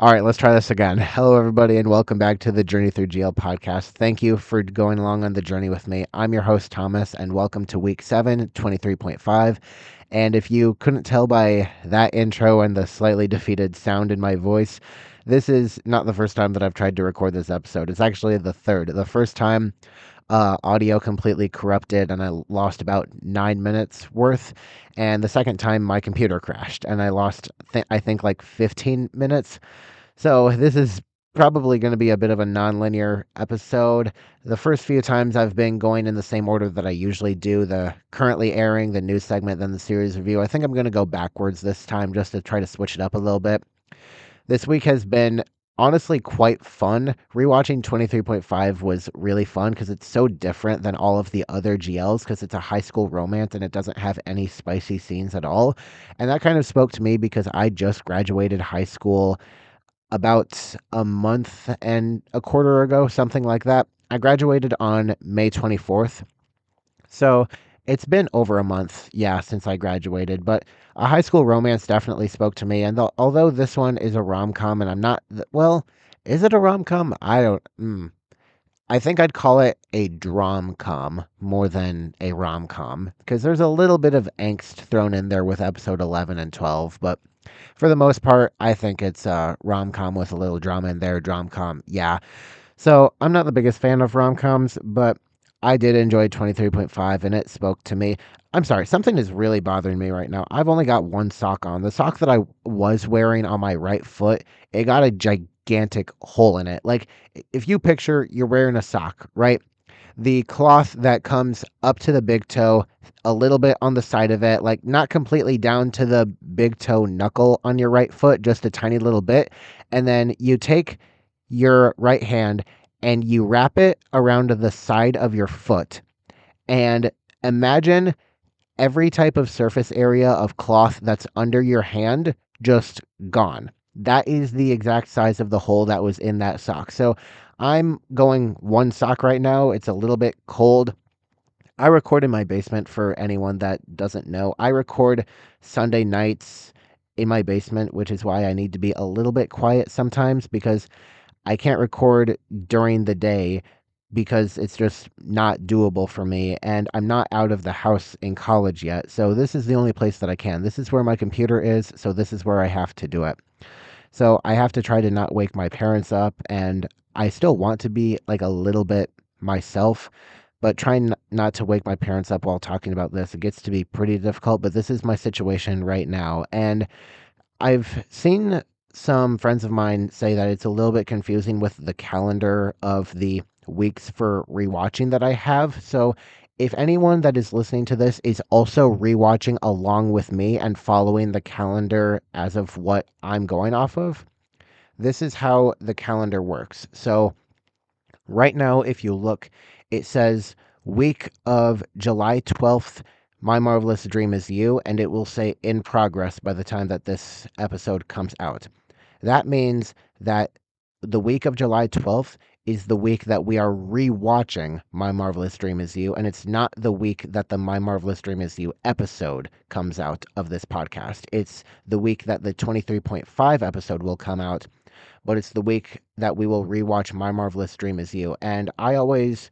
All right, let's try this again. Hello, everybody, and welcome back to the Journey Through GL podcast. Thank you for going along on the journey with me. I'm your host, Thomas, and welcome to week 7, 23.5. And if you couldn't tell by that intro and the slightly defeated sound in my voice, this is not the first time that I've tried to record this episode. It's actually the third. The first time, audio completely corrupted and I lost about 9 minutes worth. And the second time, my computer crashed and I lost, I think, like 15 minutes. So this is probably going to be a bit of a non-linear episode. The first few times I've been going in the same order that I usually do, the currently airing, the news segment, then the series review. I think I'm going to go backwards this time just to try to switch it up a little bit. This week has been honestly quite fun. Rewatching 23.5 was really fun because it's so different than all of the other GLs because it's a high school romance and it doesn't have any spicy scenes at all. And that kind of spoke to me because I just graduated high school about a month and a quarter ago, something like that. I graduated on May 24th. So it's been over a month, yeah, since I graduated. But a high school romance definitely spoke to me. And although this one is a rom com, and I'm not, well, is it a rom com? I don't. I think I'd call it a drom com more than a rom com because there's a little bit of angst thrown in there with episode 11 and 12. But for the most part, I think it's a rom com with a little drama in there. Drom com, yeah. So I'm not the biggest fan of rom coms, but I did enjoy 23.5 and it spoke to me. I'm sorry, something is really bothering me right now. I've only got one sock on. The sock that I was wearing on my right foot, it got a gigantic hole in it. Like, if you picture you're wearing a sock, right? The cloth that comes up to the big toe, a little bit on the side of it, like not completely down to the big toe knuckle on your right foot, just a tiny little bit. And then you take your right hand and you wrap it around the side of your foot. And imagine every type of surface area of cloth that's under your hand just gone. That is the exact size of the hole that was in that sock. So I'm going one sock right now. It's a little bit cold. I record in my basement for anyone that doesn't know. I record Sunday nights in my basement, which is why I need to be a little bit quiet sometimes because I can't record during the day because it's just not doable for me. And I'm not out of the house in college yet. So this is the only place that I can. This is where my computer is. So this is where I have to do it. So I have to try to not wake my parents up. And I still want to be like a little bit myself, but trying not to wake my parents up while talking about this, it gets to be pretty difficult. But this is my situation right now. And I've seen some friends of mine say that it's a little bit confusing with the calendar of the weeks for rewatching that I have. So, if anyone that is listening to this is also rewatching along with me and following the calendar as of what I'm going off of, this is how the calendar works. So, right now, if you look, it says week of July 12th, My Marvelous Dream is You, and it will say in progress by the time that this episode comes out. That means that the week of July 12th is the week that we are rewatching My Marvelous Dream is You, and it's not the week that the My Marvelous Dream is You episode comes out of this podcast. It's the week that the 23.5 episode will come out, but it's the week that we will rewatch My Marvelous Dream is You. And I always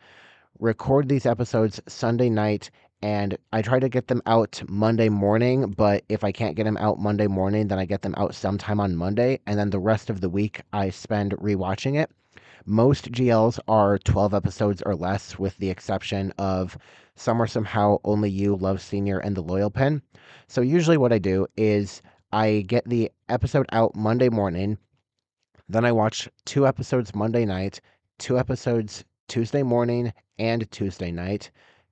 record these episodes Sunday night and I try to get them out Monday morning, but if I can't get them out Monday morning, then I get them out sometime on Monday, and then the rest of the week I spend rewatching it. Most GLs are 12 episodes or less, with the exception of Somewhere Somehow, Only You, Love Senior, and The Loyal Pen. So usually what I do is I get the episode out Monday morning, then I watch 2 episodes Monday night, 2 episodes Tuesday morning and Tuesday night,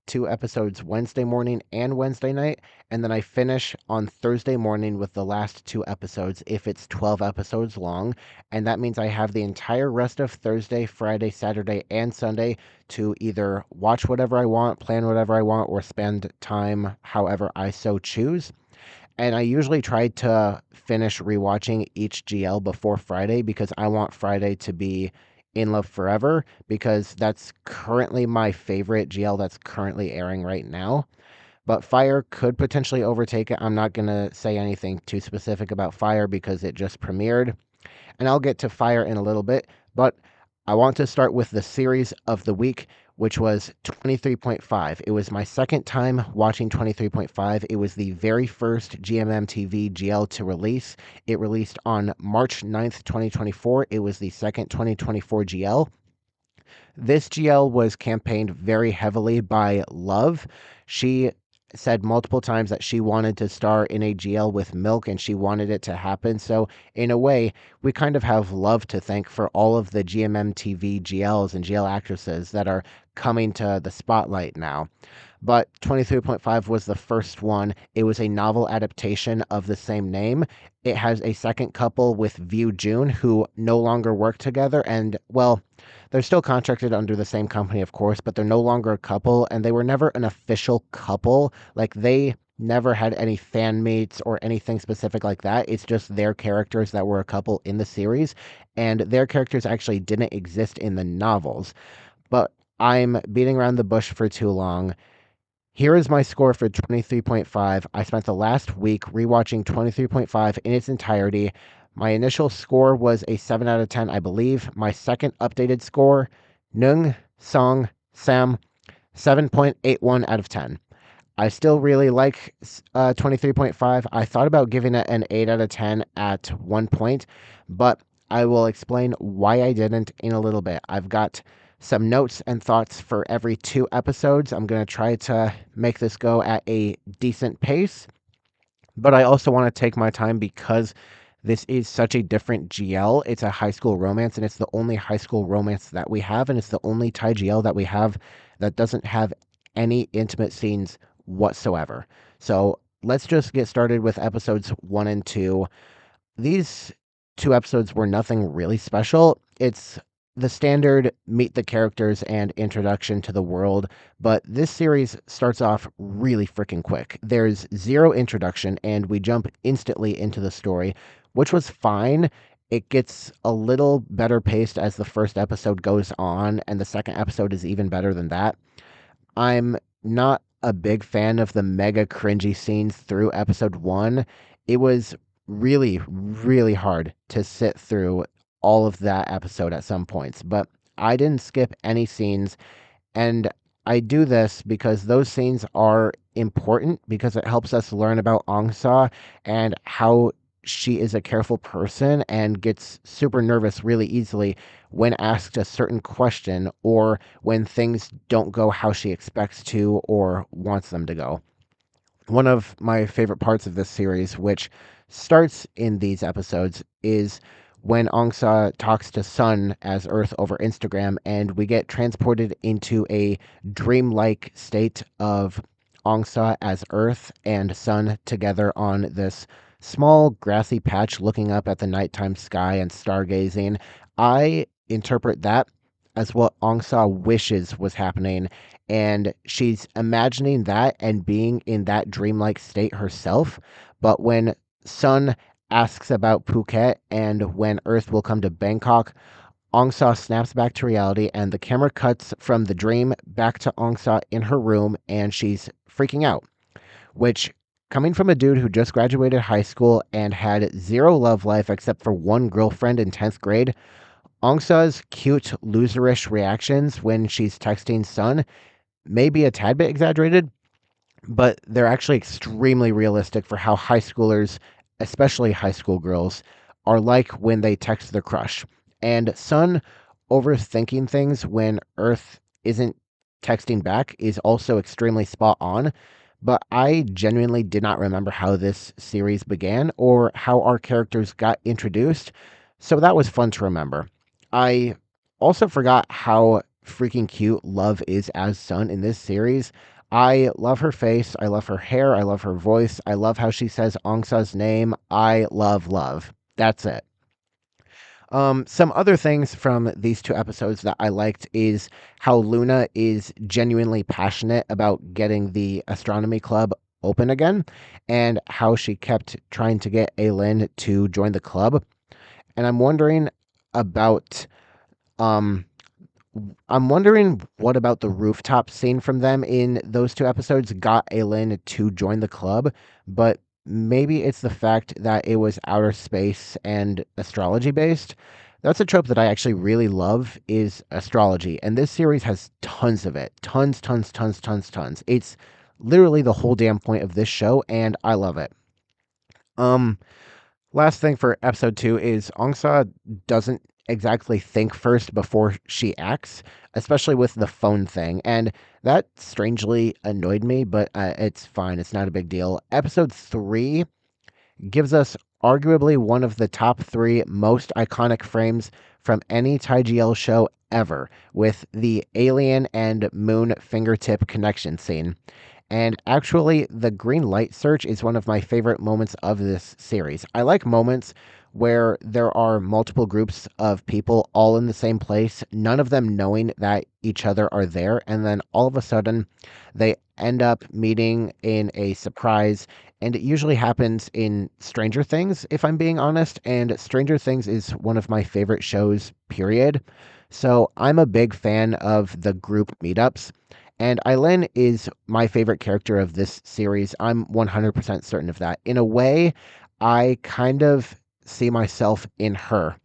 2 episodes Wednesday morning and Wednesday night, and then I finish on Thursday morning with the last 2 episodes if it's 12 episodes long. And that means I have the entire rest of Thursday, Friday, Saturday, and Sunday to either watch whatever I want, plan whatever I want, or spend time however I so choose. And I usually try to finish rewatching each GL before Friday because I want Friday to be In Love Forever because that's currently my favorite GL that's currently airing right now. But Fire could potentially overtake it. I'm not going to say anything too specific about Fire because it just premiered. and I'll get to fire in a little bit, but I want to start with the series of the week, which was 23.5. It was my second time watching 23.5. It was the very first GMMTV GL to release. It released on March 9th, 2024. It was the second 2024 GL. This GL was campaigned very heavily by Love. She said multiple times that she wanted to star in a GL with Milk and she wanted it to happen. So, in a way, we kind of have Love to thank for all of the GMM TV GLs and GL actresses that are coming to the spotlight now. But 23.5 was the first one. It was a novel adaptation of the same name. It has a second couple with View June who no longer work together. And, well, they're still contracted under the same company, of course, but they're no longer a couple. And they were never an official couple. Like, they never had any fan meets or anything specific like that. It's just their characters that were a couple in the series. And their characters actually didn't exist in the novels. But I'm beating around the bush for too long. Here is my score for 23.5. I spent the last week rewatching 23.5 in its entirety. My initial score was a 7 out of 10, I believe. My second updated score, Nung Song Sam, 7.81 out of 10. I still really like 23.5. I thought about giving it an 8 out of 10 at one point, but I will explain why I didn't in a little bit. I've got some notes and thoughts for every 2 episodes. I'm going to try to make this go at a decent pace, but I also want to take my time because this is such a different GL. It's a high school romance, and it's the only high school romance that we have, and it's the only Thai GL that we have that doesn't have any intimate scenes whatsoever. So let's just get started with episodes 1 and 2. These 2 episodes were nothing really special. It's the standard meet the characters and introduction to the world, but this series starts off really freaking quick. There's zero introduction, and we jump instantly into the story, which was fine. It gets a little better paced as the first episode goes on, and the second episode is even better than that. I'm not a big fan of the mega cringy scenes through episode 1. It was really, really hard to sit through all of that episode at some points, but I didn't skip any scenes, and I do this because those scenes are important because it helps us learn about Aung Sa and how she is a careful person and gets super nervous really easily when asked a certain question or when things don't go how she expects to or wants them to go. One of my favorite parts of this series, which starts in these episodes, is when Aung Sa talks to Sun as Earth over Instagram, and we get transported into a dreamlike state of Aung Sa as Earth and Sun together on this small grassy patch looking up at the nighttime sky and stargazing. I interpret that as what Aung Sa wishes was happening, and she's imagining that and being in that dreamlike state herself. But when Sun asks about Phuket and when Earth will come to Bangkok, Aung Sa snaps back to reality, and the camera cuts from the dream back to Aung Sa in her room, and she's freaking out. Which, coming from a dude who just graduated high school and had zero love life except for one girlfriend in 10th grade, Aung Sa's cute, loserish reactions when she's texting Sun may be a tad bit exaggerated, but they're actually extremely realistic for how high schoolers, especially high school girls, are like when they text their crush. And Sun overthinking things when Earth isn't texting back is also extremely spot on. But I genuinely did not remember how this series began or how our characters got introduced, so that was fun to remember. I also forgot how freaking cute Love is as Sun in this series. I love her face. I love her hair. I love her voice. I love how she says Aung Sa's name. I love Love. That's it. Some other things from these 2 episodes that I liked is how Luna is genuinely passionate about getting the astronomy club open again, and how she kept trying to get Aylin to join the club. And about um I'm wondering what about the rooftop scene from them in those 2 episodes got Aylin to join the club, but maybe it's the fact that it was outer space and astrology based. That's a trope that I actually really love is astrology, and this series has tons of it. Tons, tons, tons, tons, tons. It's literally the whole damn point of this show, and I love it. Um, Last thing for episode 2 is Ongsa doesn't exactly think first before she acts, especially with the phone thing. And that strangely annoyed me, but it's fine. It's not a big deal. Episode 3 gives us arguably one of the top 3 most iconic frames from any TIGL show ever, with the alien and moon fingertip connection scene. And actually, the green light search is one of my favorite moments of this series. I like moments where there are multiple groups of people all in the same place, none of them knowing that each other are there, and then all of a sudden they end up meeting in a surprise. And it usually happens in Stranger Things, if I'm being honest. And Stranger Things is one of my favorite shows, period. So I'm a big fan of the group meetups. And Eileen is my favorite character of this series. I'm 100% certain of that. In a way, I kind of see myself in her,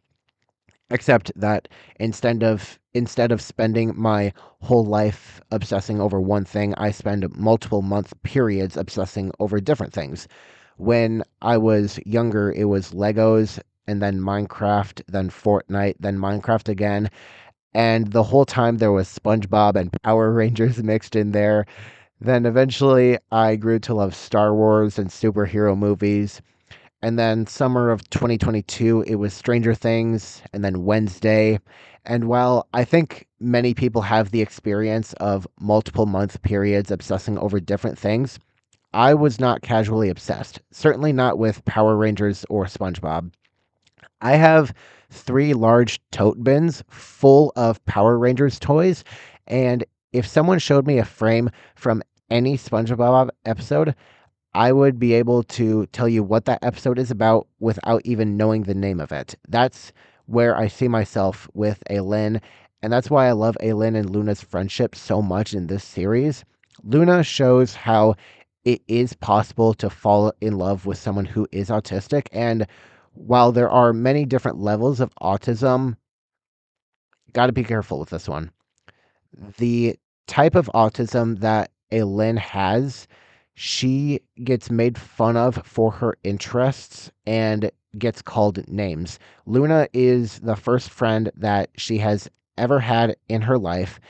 except that instead of spending my whole life obsessing over one thing, I spend multiple month periods obsessing over different things. When I was younger, it was Legos and then Minecraft, then Fortnite, then Minecraft again. And the whole time there was SpongeBob and Power Rangers mixed in there. Then eventually I grew to love Star Wars and superhero movies. And then summer of 2022, it was Stranger Things and then Wednesday. And while I think many people have the experience of multiple month periods obsessing over different things, I was not casually obsessed. Certainly not with Power Rangers or SpongeBob. I have 3 large tote bins full of Power Rangers toys, and if someone showed me a frame from any SpongeBob episode, I would be able to tell you what that episode is about without even knowing the name of it. That's where I see myself with Aylin, and that's why I love Aylin and Luna's friendship so much in this series. Luna shows how it is possible to fall in love with someone who is autistic, and while there are many different levels of autism, got to be careful with this one. The type of autism that Aylin has, she gets made fun of for her interests and gets called names. Luna is the first friend that she has ever had in her life,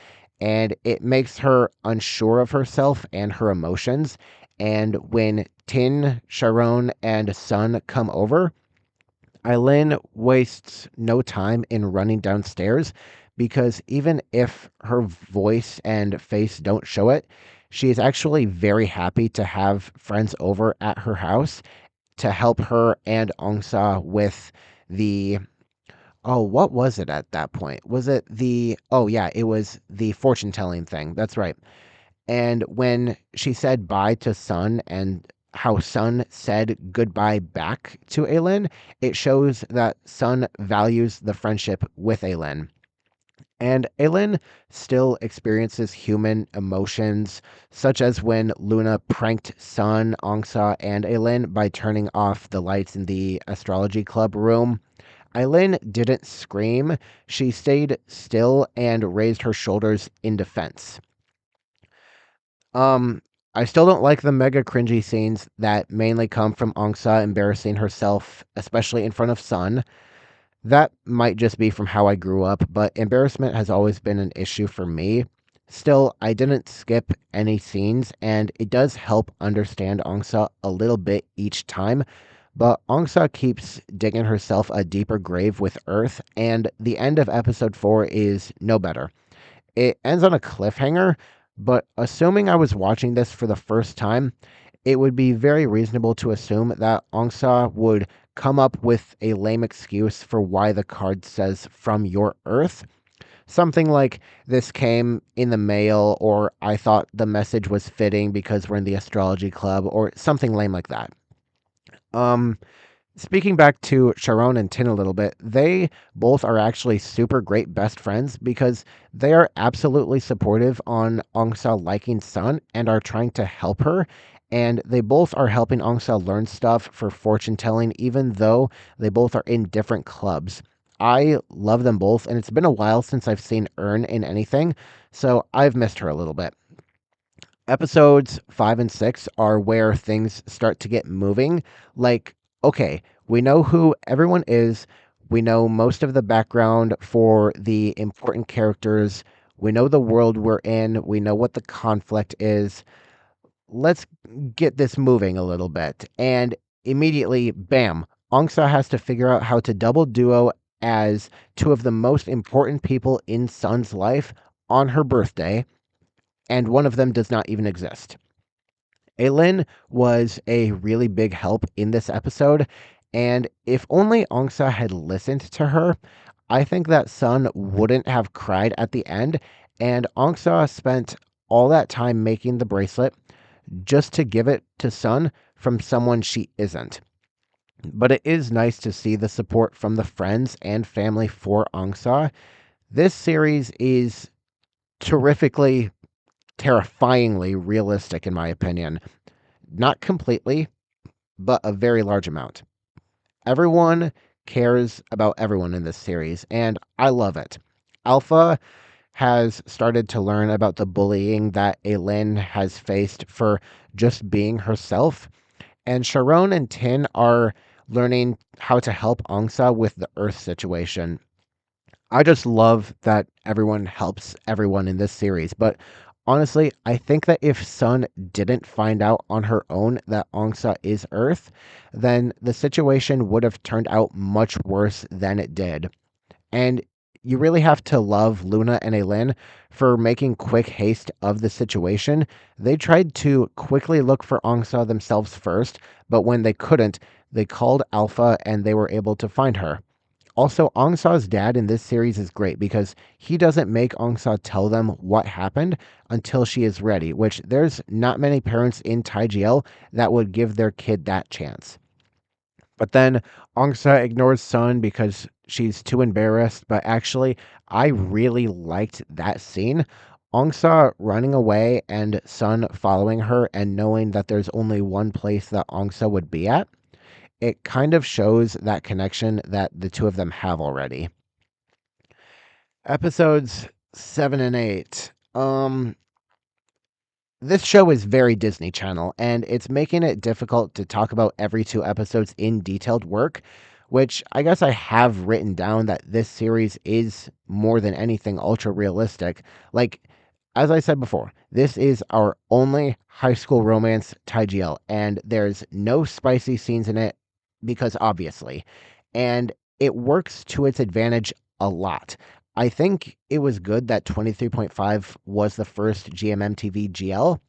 and it makes her unsure of herself and her emotions. And when Tin, Sharon, and Sun come over, Eileen wastes no time in running downstairs because even if her voice and face don't show it, she is actually very happy to have friends over at her house to help her and Ongsa with the oh, what was it at that point? Was it the oh yeah, it was the fortune telling thing. That's right. And when she said bye to Sun and how Sun said goodbye back to Aelin, it shows that Sun values the friendship with Aelin. And Aelin still experiences human emotions, such as when Luna pranked Sun, Ongsa, and Aelin by turning off the lights in the astrology club room. Aelin didn't scream, she stayed still and raised her shoulders in defense. Um, I still don't like the mega cringy scenes that mainly come from Ongsa embarrassing herself, especially in front of Sun. That might just be from how I grew up, but embarrassment has always been an issue for me. Still, I didn't skip any scenes, and it does help understand Ongsa a little bit each time. But Ongsa keeps digging herself a deeper grave with Earth, and the end of episode 4 is no better. It ends on a cliffhanger, but assuming I was watching this for the first time, it would be very reasonable to assume that Ongsa would come up with a lame excuse for why the card says from your Earth. Something like this came in the mail, or I thought the message was fitting because we're in the astrology club, or something lame like that. Um, Speaking back to Sharon and Tin a little bit, they both are actually super great best friends because they are absolutely supportive on Ongsa liking Sun and are trying to help her. and they both are helping Angsa learn stuff for fortune telling, even though they both are in different clubs. I love them both, and it's been a while since I've seen Earn in anything, so I've missed her a little bit. Episodes 5 and 6 are where things start to get moving. Like, okay, we know who everyone is, we know most of the background for the important characters, we know the world we're in, we know what the conflict is. Let's get this moving a little bit. And immediately, bam, Angsa has to figure out how to double duo as two of the most important people in Sun's life on her birthday, and one of them does not even exist. Aelin was a really big help in this episode, and if only Angsa had listened to her, I think that Sun wouldn't have cried at the end, and Angsa spent all that time making the bracelet just to give it to Sun from someone she isn't. But it is nice to see the support from the friends and family for Angsa. This series is terrifically, terrifyingly realistic, in my opinion. Not completely, but a very large amount. Everyone cares about everyone in this series, and I love it. Alpha has started to learn about the bullying that Aelin has faced for just being herself, and Sharon and Tin are learning how to help Angsa with the Earth situation. I just love that everyone helps everyone in this series, but honestly, I think that if Sun didn't find out on her own that Angsa is Earth, then the situation would have turned out much worse than it did. And you really have to love Luna and Aelin for making quick haste of the situation. They tried to quickly look for Angsa themselves first, but when they couldn't, they called Alpha and they were able to find her. Also, Angsa's dad in this series is great because he doesn't make Angsa tell them what happened until she is ready, which there's not many parents in TGL that would give their kid that chance. But then Angsa ignores Sun because she's too embarrassed. But actually, I really liked that scene. Angsa running away and Sun following her and knowing that there's only one place that Angsa would be at. It kind of shows that connection that the two of them have already. Episodes 7 and 8. This show is very Disney Channel, and it's making it difficult to talk about every two episodes in detailed work, which I guess I have written down that this series is more than anything ultra realistic. Like, as I said before, this is our only high school romance TGL, and there's no spicy scenes in it because obviously, and it works to its advantage a lot. I think it was good that 23.5 was the first GMMTV GL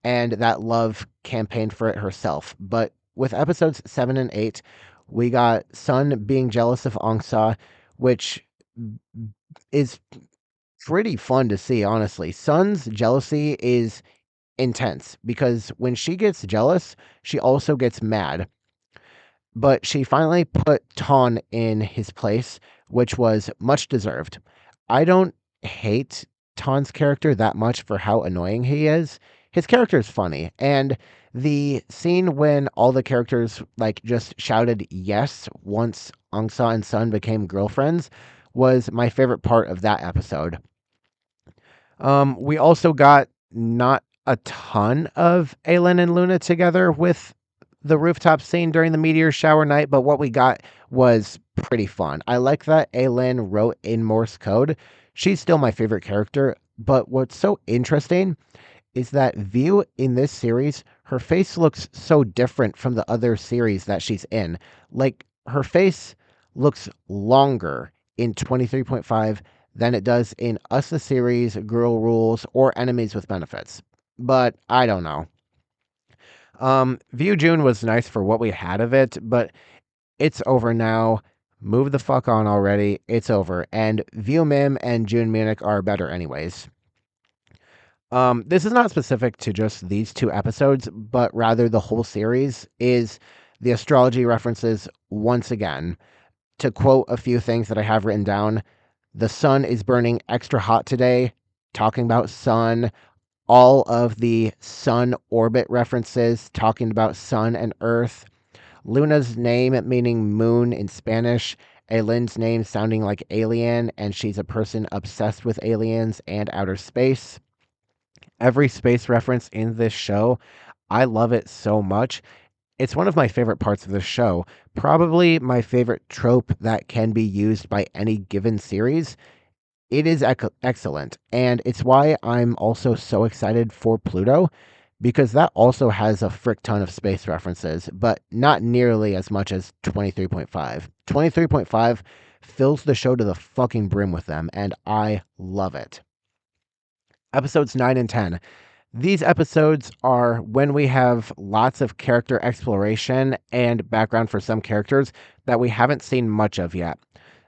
and that Love campaigned for it herself. But with episodes 7 and 8, we got Sun being jealous of Angsa, which is pretty fun to see, honestly. Sun's jealousy is intense because when she gets jealous, she also gets mad. But she finally put Ton in his place, which was much deserved. I don't hate Ton's character that much for how annoying he is. His character is funny, and the scene when all the characters like just shouted yes once Angsa and Sun became girlfriends was my favorite part of that episode. We also got not a ton of Aelin and Luna together with the rooftop scene during the meteor shower night, but what we got was pretty fun. I like that Aelin wrote in Morse code. She's still my favorite character, but what's so interesting is that View in this series, her face looks so different from the other series that she's in. Like, her face looks longer in 23.5 than it does in Us the Series, Girl Rules, or Enemies with Benefits. But I don't know. View June was nice for what we had of it, but it's over now. Move the fuck on already. It's over. And View Mim and June Munich are better anyways. This is not specific to just these two episodes, but rather the whole series is the astrology references once again. To quote a few things that I have written down, the sun is burning extra hot today, talking about sun. all of the sun orbit references, talking about sun and earth, Luna's name meaning moon in Spanish, Aylin's name sounding like alien, and she's a person obsessed with aliens and outer space. Every space reference in this show, I love it so much. It's one of my favorite parts of the show. Probably my favorite trope that can be used by any given series. It is excellent, and it's why I'm also so excited for Pluto, because that also has a frick ton of space references, but not nearly as much as 23.5. 23.5 fills the show to the fucking brim with them, and I love it. Episodes 9 and 10. These episodes are when we have lots of character exploration and background for some characters that we haven't seen much of yet,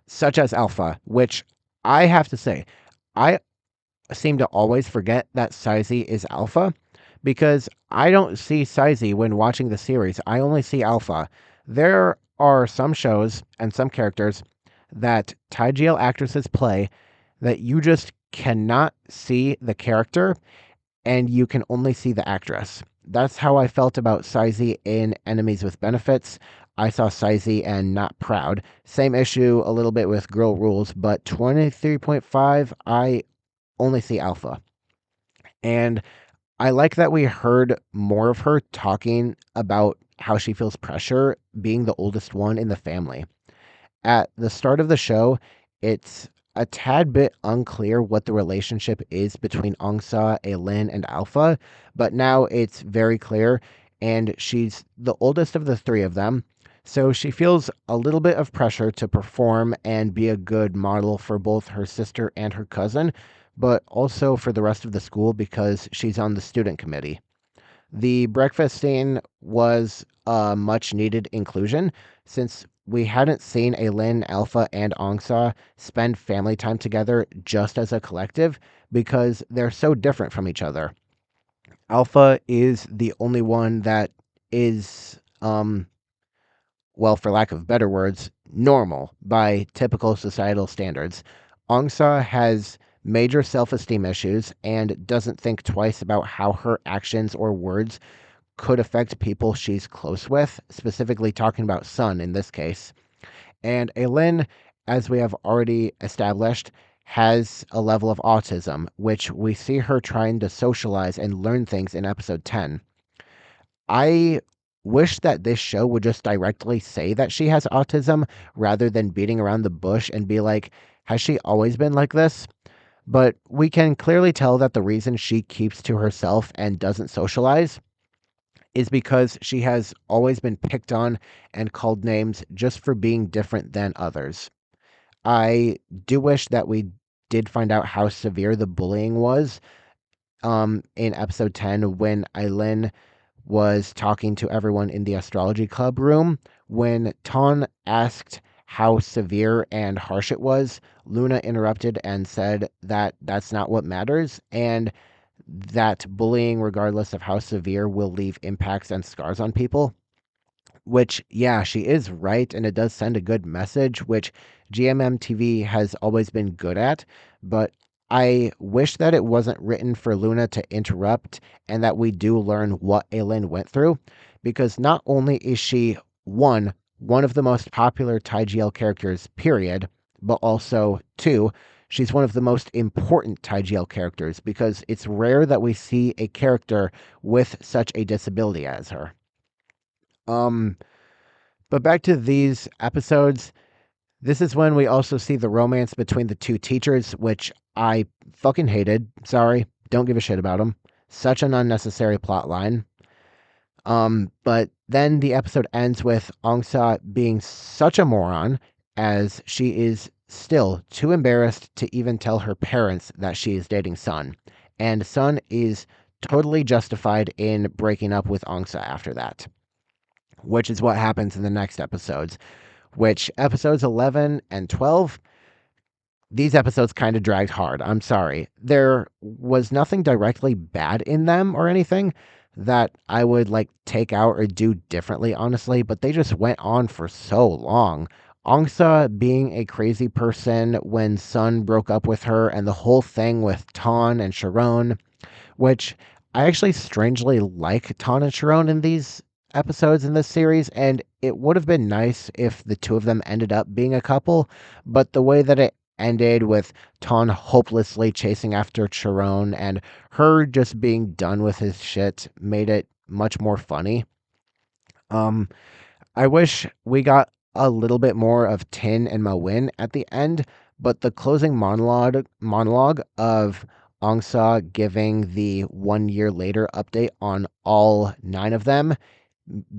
such as Alpha, which I have to say, I seem to always forget that Sizey is Alpha because I don't see Sizey when watching the series. I only see Alpha. There are some shows and some characters that TIGL actresses play that you just cannot see the character and you can only see the actress. That's how I felt about Sizey in Enemies with Benefits. I saw Sizey and Not Proud. Same issue a little bit with Girl Rules, but 23.5, I only see Alpha. And I like that we heard more of her talking about how she feels pressure being the oldest one in the family. At the start of the show, it's a tad bit unclear what the relationship is between Ongsa, Aelin, and Alpha, but now it's very clear, and she's the oldest of the three of them, so she feels a little bit of pressure to perform and be a good model for both her sister and her cousin, but also for the rest of the school because she's on the student committee. The breakfast scene was a much needed inclusion since we hadn't seen Aelin, Alpha, and Ongsa spend family time together just as a collective because they're so different from each other. Alpha is the only one that is, well, for lack of better words, normal by typical societal standards. Ongsa has major self esteem issues and doesn't think twice about how her actions or words could affect people she's close with, specifically talking about Sun in this case. And Aelin, as we have already established, has a level of autism, which we see her trying to socialize and learn things in episode 10. I wish that this show would just directly say that she has autism rather than beating around the bush and be like, has she always been like this? But we can clearly tell that the reason she keeps to herself and doesn't socialize is because she has always been picked on and called names just for being different than others. I do wish that we did find out how severe the bullying was in episode 10 when Eileen was talking to everyone in the astrology club room. When Ton asked how severe and harsh it was, Luna interrupted and said that that's not what matters and that bullying, regardless of how severe, will leave impacts and scars on people. Which, yeah, she is right, and it does send a good message, which GMM TV has always been good at. But I wish that it wasn't written for Luna to interrupt and that we do learn what Aelin went through, because not only is she one of the most popular TIGL characters, period, but also two, she's one of the most important TIGL characters because it's rare that we see a character with such a disability as her. Um, but back to these episodes, this is when we also see the romance between the two teachers, which I fucking hated. Sorry, don't give a shit about them. Such an unnecessary plot line. But then the episode ends with Ongsa being such a moron as she is still too embarrassed to even tell her parents that she is dating Sun. And Sun is totally justified in breaking up with Ongsa after that, which is what happens in the next episodes, which episodes 11 and 12, these episodes kind of dragged hard. I'm sorry. There was nothing directly bad in them or anything that I would like take out or do differently, honestly, but they just went on for so long. Ongsa being a crazy person when Sun broke up with her and the whole thing with Ton and Sharon. which I actually strangely like Ton and Sharon in these episodes in this series, and it would have been nice if the two of them ended up being a couple, but the way that it ended with Ton hopelessly chasing after Sharon and her just being done with his shit made it much more funny. Um, I wish we got a little bit more of Tin and Mawin at the end, but the closing monologue of Angsa giving the 1 year later update on all nine of them,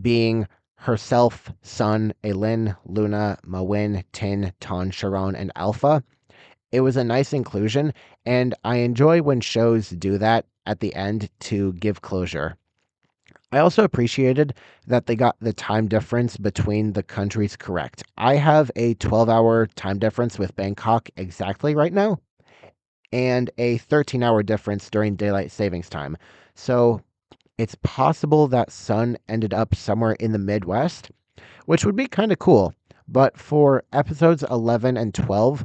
being herself, Sun, Elin, Luna, Mawin, Tin, Ton, Sharon, and Alpha. It was a nice inclusion, and I enjoy when shows do that at the end to give closure. I also appreciated that they got the time difference between the countries correct. I have a 12-hour time difference with Bangkok exactly right now, and a 13-hour difference during daylight savings time. So it's possible that Sun ended up somewhere in the Midwest, which would be kind of cool. But for episodes 11 and 12,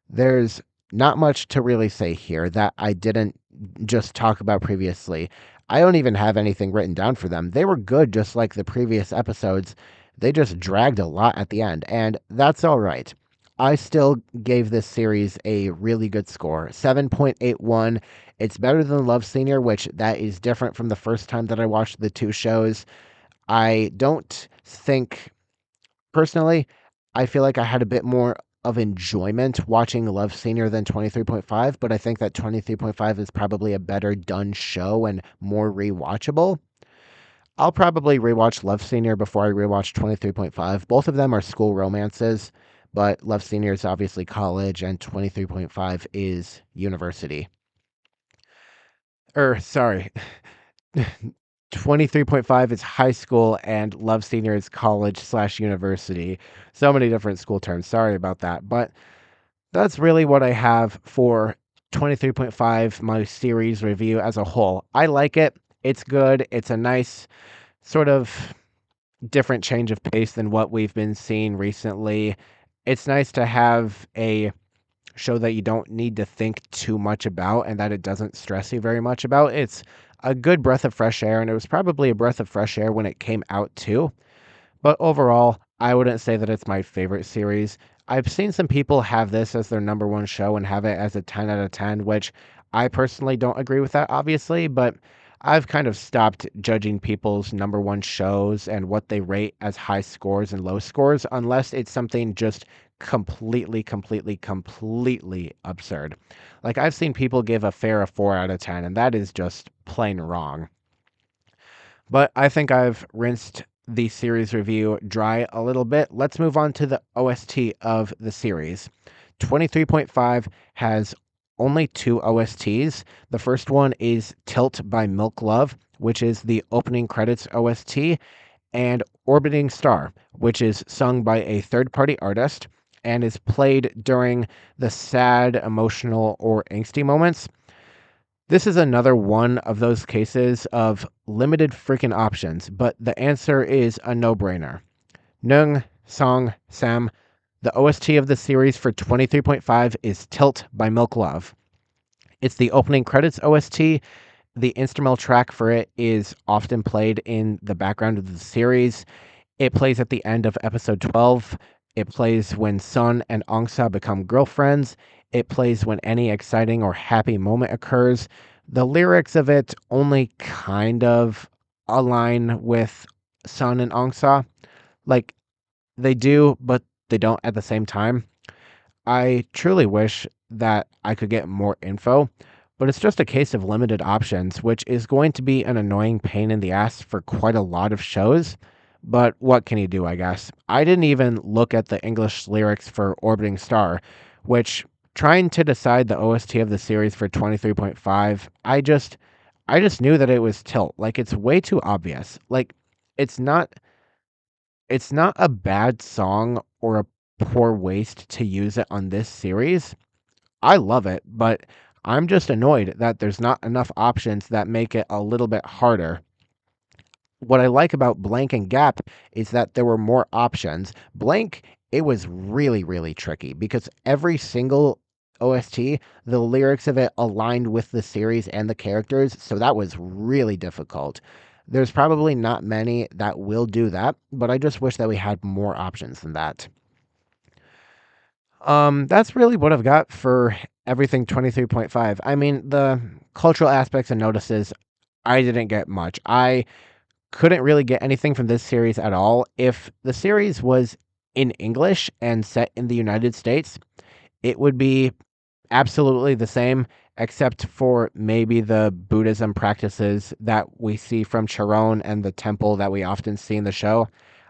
there's not much to really say here that I didn't just talk about previously. I don't even have anything written down for them. They were good just like the previous episodes. They just dragged a lot at the end, and that's all right. I still gave this series a really good score, 7.81. It's better than Love Senior, which that is different from the first time that I watched the two shows. I don't think Personally, I feel like I had a bit more of enjoyment watching Love Senior than 23.5, but I think that 23.5 is probably a better done show and more rewatchable. I'll probably rewatch Love Senior before I rewatch 23.5. Both of them are school romances, but Love Senior is obviously college and 23.5 is university. Sorry, 23.5 is high school and Love Senior is college/university. So many different school terms. Sorry about that. But that's really what I have for 23.5, my series review as a whole. I like it. It's good. It's a nice sort of different change of pace than what we've been seeing recently. It's nice to have a show that you don't need to think too much about and that it doesn't stress you very much about. It's a good breath of fresh air, and it was probably a breath of fresh air when it came out too. But overall, I wouldn't say that it's my favorite series. I've seen some people have this as their number one show and have it as a 10 out of 10, which I personally don't agree with that, obviously, but I've kind of stopped judging people's number one shows and what they rate as high scores and low scores unless it's something just completely absurd. Like, I've seen people give a fair a 4 out of 10, and that is just plain wrong. But I think I've rinsed the series review dry a little bit. Let's move on to the OST of the series. 23.5 has only two OSTs. The first one is Tilt by Milk Love, which is the opening credits OST, and Orbiting Star, which is sung by a third party artist and is played during the sad, emotional, or angsty moments. This is another one of those cases of limited freaking options, but the answer is a no-brainer. Nung Song Sam, the OST of the series for 23.5 is Tilt by Milk Love. It's the opening credits OST. The instrumental track for it is often played in the background of the series. It plays at the end of episode 12. It plays when Sun and Angsa become girlfriends. It plays when any exciting or happy moment occurs. The lyrics of it only kind of align with Sun and Angsa. Like, they do, but they don't at the same time. I truly wish that I could get more info, but it's just a case of limited options, which is going to be an annoying pain in the ass for quite a lot of shows. But what can you do, I guess? I didn't even look at the English lyrics for Orbiting Star, which trying to decide the OST of the series for 23.5, I just knew that it was Tilt. Like, it's way too obvious. Like, it's not it's not a bad song or a poor waste to use it on this series. I love it, but I'm just annoyed that there's not enough options that make it a little bit harder. What I like about Blank and Gap is that there were more options. Blank, it was really tricky because every single OST, the lyrics of it aligned with the series and the characters, so that was really difficult. There's probably not many that will do that, but I just wish that we had more options than that. That's really what I've got for everything 23.5. I mean, the cultural aspects and notices, I didn't get much. I couldn't really get anything from this series at all. If the series was in English and set in the United States, it would be absolutely the same, except for maybe the Buddhism practices that we see from Chiron and the temple that we often see in the show.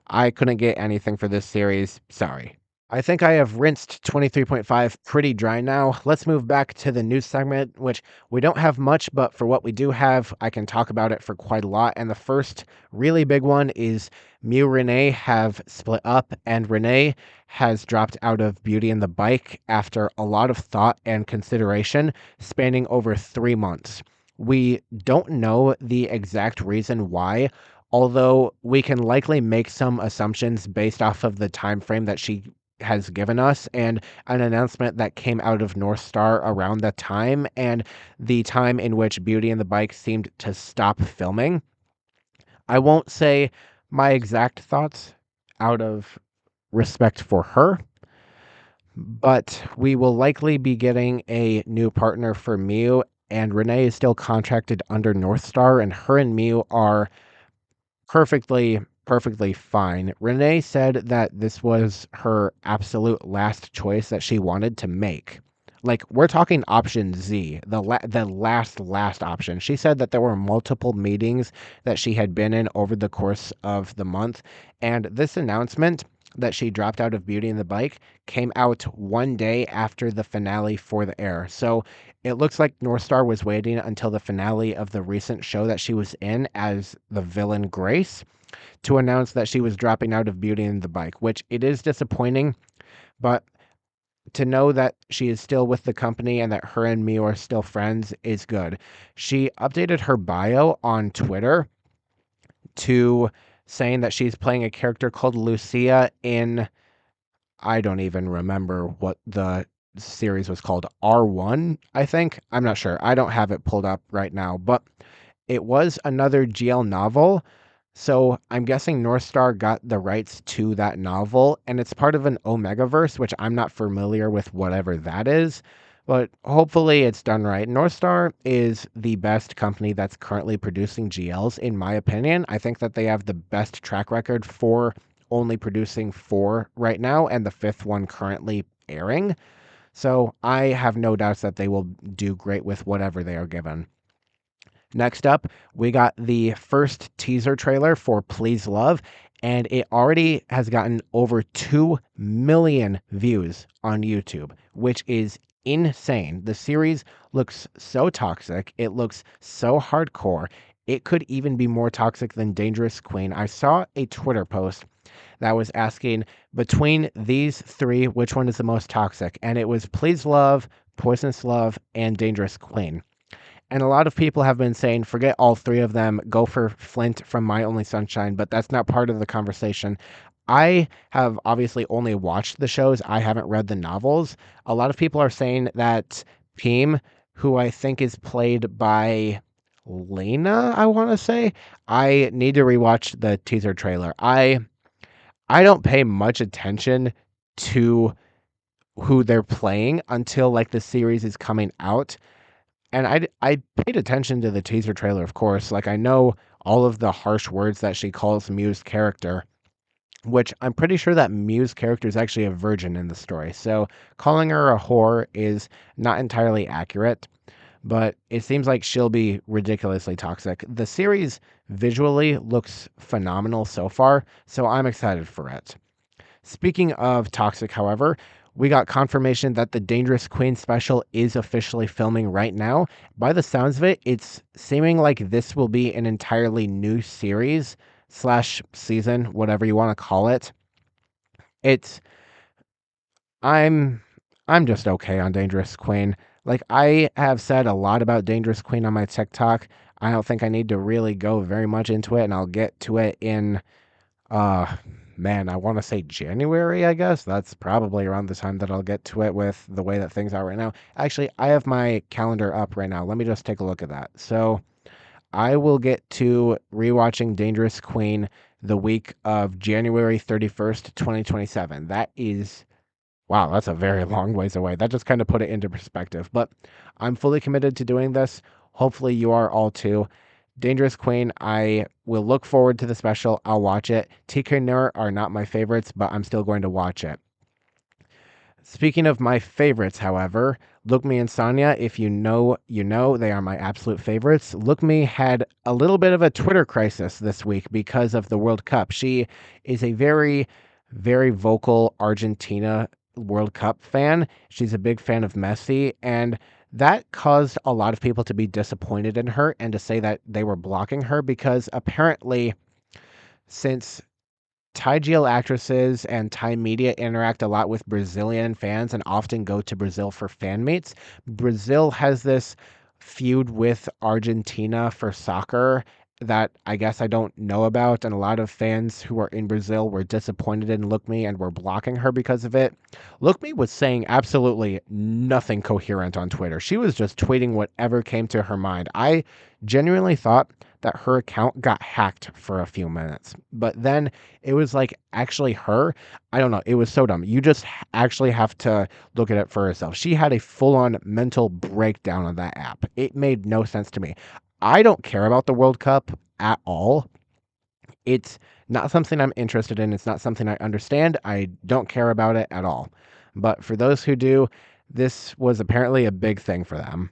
I couldn't get anything for this series. Sorry. I think I have rinsed 23.5 pretty dry now. Let's move back to the news segment, which we don't have much, but for what we do have, I can talk about it for quite a lot. And the first really big one is Mew Renee have split up, and Renee has dropped out of Beauty and the Bike after a lot of thought and consideration spanning over 3 months. We don't know the exact reason why, although we can likely make some assumptions based off of the time frame that she has given us and an announcement that came out of North Star around that time and the time in which Beauty and the Bike seemed to stop filming. I won't say my exact thoughts out of respect for her, but we will likely be getting a new partner for Mew, and Renee is still contracted under North Star, and her and Mew are perfectly fine. Renee said that this was her absolute last choice that she wanted to make. Like, we're talking option Z, the last option. She said that there were multiple meetings that she had been in over the course of the month, and this announcement that she dropped out of Beauty and the Bike came out one day after the finale for the air. So it looks like North Star was waiting until the finale of the recent show that she was in as the villain Grace to announce that she was dropping out of Beauty and the Bike, which it is disappointing, but to know that she is still with the company and that her and me are still friends is good. She updated her bio on Twitter to saying that she's playing a character called Lucia in, I don't even remember what the series was called. R1, I think. I'm not sure. I don't have it pulled up right now, but it was another GL novel. So I'm guessing North Star got the rights to that novel, and it's part of an Omegaverse, which I'm not familiar with whatever that is, but hopefully it's done right. North Star is the best company that's currently producing GLs, in my opinion. I think that they have the best track record for only producing 4 right now, and the 5th one currently airing. So I have no doubts that they will do great with whatever they are given. Next up, we got the first teaser trailer for Please Love, and it already has gotten over 2 million views on YouTube, which is insane. The series looks so toxic. It looks so hardcore. It could even be more toxic than Dangerous Queen. I saw a Twitter post that was asking between these 3, which one is the most toxic? And it was Please Love, Poisonous Love, and Dangerous Queen. And a lot of people have been saying, forget all 3 of them, go for Flint from My Only Sunshine, but that's not part of the conversation. I have obviously only watched the shows. I haven't read the novels. A lot of people are saying that Peem, who I think is played by Lena, I want to say, I need to rewatch the teaser trailer. I don't pay much attention to who they're playing until like the series is coming out. And I paid attention to the teaser trailer, of course. Like, I know all of the harsh words that she calls Mew's character, which I'm pretty sure that Mew's character is actually a virgin in the story. So calling her a whore is not entirely accurate, but it seems like she'll be ridiculously toxic. The series visually looks phenomenal so far, so I'm excited for it. Speaking of toxic, however, we got confirmation that the Dangerous Queen special is officially filming right now. By the sounds of it, it's seeming like this will be an entirely new series slash season, whatever you want to call it. It's I'm I'm just okay on Dangerous Queen. Like, I have said a lot about Dangerous Queen on my TikTok. I don't think I need to really go very much into it, and I'll get to it in uh man, I want to say January, I guess. That's probably around the time that I'll get to it with the way that things are right now. Actually, I have my calendar up right now. Let me just take a look at that. So I will get to rewatching Dangerous Queen the week of January 31st, 2027. That is, wow, that's a very long ways away. That just kind of put it into perspective. But I'm fully committed to doing this. Hopefully, you are all too. Dangerous Queen, I will look forward to the special. I'll watch it. TK Nur are not my favorites, but I'm still going to watch it. Speaking of my favorites, however, Look Me and Sonya, if you know, you know, they are my absolute favorites. Look Me had a little bit of a Twitter crisis this week because of the World Cup. She is a very, very vocal Argentina World Cup fan. She's a big fan of Messi, and that caused a lot of people to be disappointed in her and to say that they were blocking her because apparently, since Thai GL actresses and Thai media interact a lot with Brazilian fans and often go to Brazil for fan meets. Brazil has this feud with Argentina for soccer that I guess I don't know about, and a lot of fans who are in Brazil were disappointed in Look Me and were blocking her because of it. Look Me was saying absolutely nothing coherent on Twitter. She was just tweeting whatever came to her mind. I genuinely thought that her account got hacked for a few minutes, but then it was like actually her. I don't know. It was so dumb. You just actually have to look at it for yourself. She had a full on mental breakdown on that app. It made no sense to me. I don't care about the World Cup at all. It's not something I'm interested in. It's not something I understand. I don't care about it at all. But for those who do, this was apparently a big thing for them.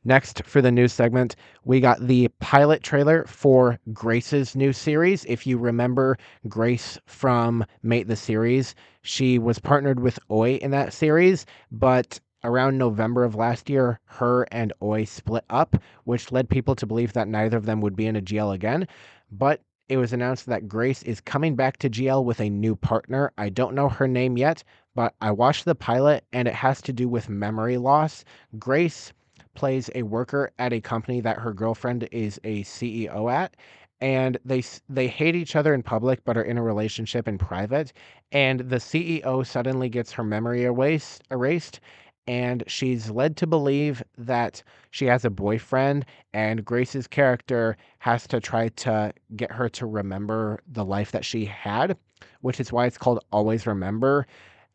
Next, for the news segment, we got the pilot trailer for Grace's new series. If you remember Grace from Mate the Series, she was partnered with Oi in that series, but around November of last year, her and Oi split up, which led people to believe that neither of them would be in a GL again. But it was announced that Grace is coming back to GL with a new partner. I don't know her name yet, but I watched the pilot and it has to do with memory loss. Grace plays a worker at a company that her girlfriend is a CEO at, and they hate each other in public but are in a relationship in private, and the CEO suddenly gets her memory erased, and she's led to believe that she has a boyfriend, and Grace's character has to try to get her to remember the life that she had, which is why it's called Always Remember.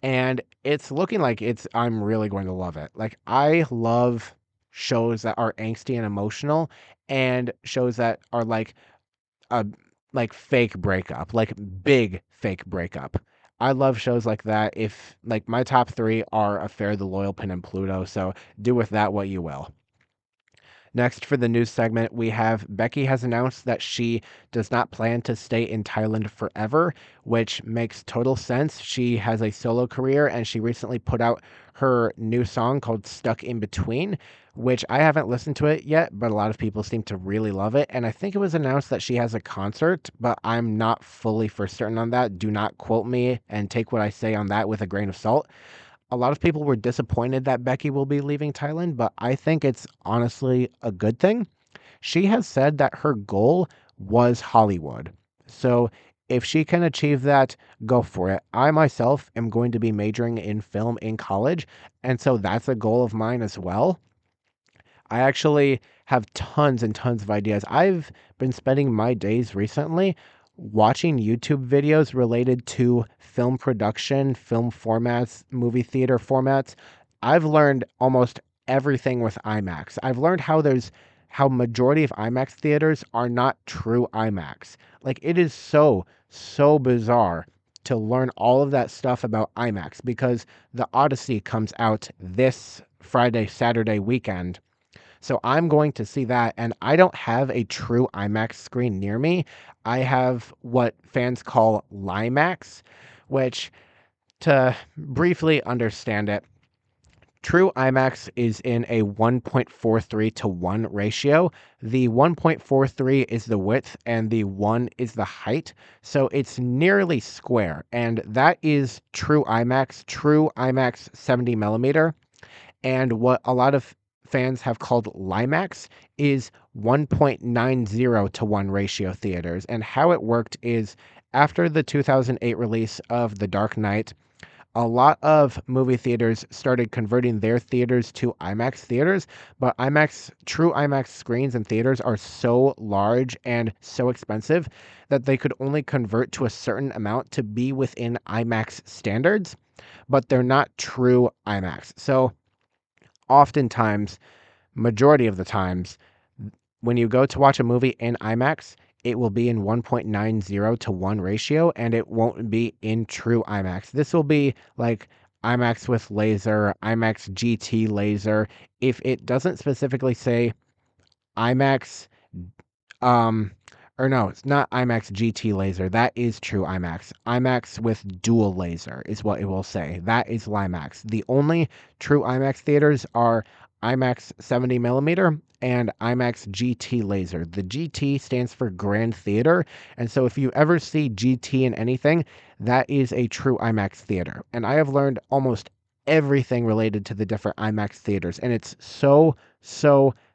And it's looking like I'm really going to love it. Like, I love shows that are angsty and emotional, and shows that are like a like fake breakup, like big fake breakup. I love shows like that. If like my top three are Affair, The Loyal Pin, and Pluto, so do with that what you will. Next, for the news segment, we have Becky has announced that she does not plan to stay in Thailand forever, which makes total sense. She has a solo career and she recently put out her new song called Stuck in Between, which I haven't listened to it yet, but a lot of people seem to really love it. And I think it was announced that she has a concert, but I'm not fully for certain on that. Do not quote me and take what I say on that with a grain of salt. A lot of people were disappointed that Becky will be leaving Thailand, but I think it's honestly a good thing. She has said that her goal was Hollywood. So if she can achieve that, go for it. I myself am going to be majoring in film in college, and so that's a goal of mine as well. I actually have tons and tons of ideas. I've been spending my days recently watching YouTube videos related to film production, film formats, movie theater formats. I've learned almost everything with IMAX. I've learned how majority of IMAX theaters are not true IMAX. Like, it is so bizarre to learn all of that stuff about IMAX because the Odyssey comes out this Friday, Saturday weekend, so I'm going to see that, and I don't have a true IMAX screen near me. I have what fans call LIMAX, which, to briefly understand it, true IMAX is in a 1.43 to 1 ratio. The 1.43 is the width and the 1 is the height. So it's nearly square. And that is true IMAX 70 millimeter. And what a lot of fans have called Limax is 1.90 to 1 ratio theaters. And how it worked is after the 2008 release of The Dark Knight, a lot of movie theaters started converting their theaters to IMAX theaters, but true IMAX screens and theaters are so large and so expensive that they could only convert to a certain amount to be within IMAX standards, but they're not true IMAX. So oftentimes, majority of the times, when you go to watch a movie in IMAX, it will be in 1.90 to 1 ratio, and it won't be in true IMAX. This will be like IMAX with laser, IMAX GT laser. If it doesn't specifically say IMAX, um, or no, it's not IMAX GT laser. That is true IMAX. IMAX with dual laser is what it will say. That is LIMAX. The only true IMAX theaters are IMAX 70 millimeter and IMAX GT laser. The GT stands for Grand Theater. And so if you ever see GT in anything, that is a true IMAX theater. And I have learned almost everything related to the different IMAX theaters. And it's so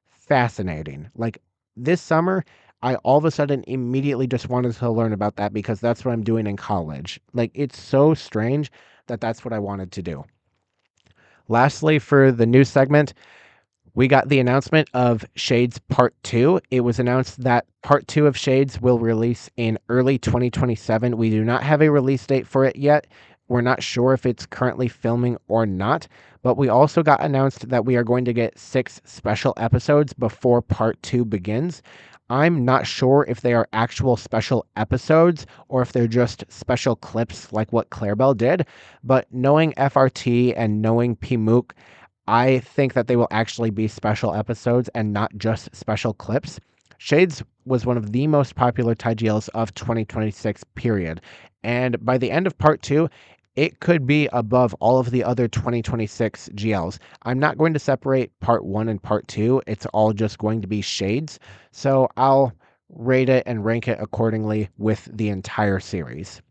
fascinating. Like this summer, I all of a sudden immediately just wanted to learn about that because that's what I'm doing in college. Like, it's so strange that that's what I wanted to do. Lastly, for the news segment, we got the announcement of Shades Part 2. It was announced that Part 2 of Shades will release in early 2027. We do not have a release date for it yet. We're not sure if it's currently filming or not, but we also got announced that we are going to get 6 special episodes before Part 2 begins. I'm not sure if they are actual special episodes or if they're just special clips like what Clarabelle did, but knowing FRT and knowing P. Mook, I think that they will actually be special episodes and not just special clips. Shades was one of the most popular TGLs of 2026, period. And by the end of part 2, it could be above all of the other 2026 GLs. I'm not going to separate part 1 and part 2. It's all just going to be Shades. So I'll rate it and rank it accordingly with the entire series.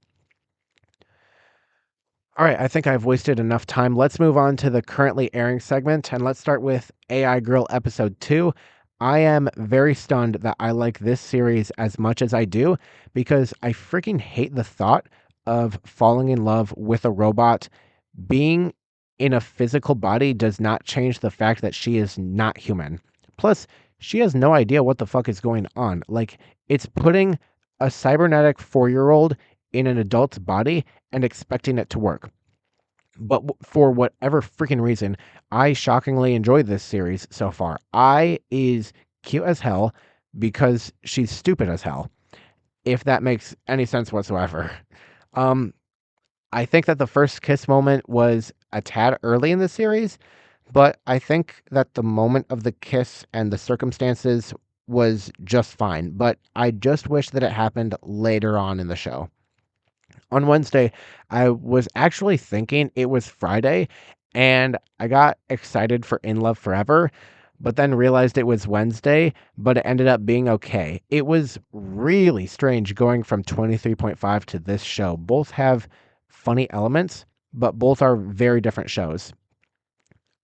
All right, I think I've wasted enough time. Let's move on to the currently airing segment, and let's start with AI Girl Episode 2. I am very stunned that I like this series as much as I do because I freaking hate the thought of falling in love with a robot. Being in a physical body does not change the fact that she is not human. Plus, she has no idea what the fuck is going on. Like, it's putting a cybernetic 4-year-old in an adult's body and expecting it to work. But for whatever freaking reason, I shockingly enjoyed this series so far. I is cute as hell because she's stupid as hell, if that makes any sense whatsoever. Um, I think that the first kiss moment was a tad early in the series, but I think that the moment of the kiss and the circumstances was just fine. But I just wish that it happened later on in the show. On Wednesday, I was actually thinking it was Friday, and I got excited for In Love Forever, but then realized it was Wednesday, but it ended up being okay. It was really strange going from 23.5 to this show. Both have funny elements, but both are very different shows.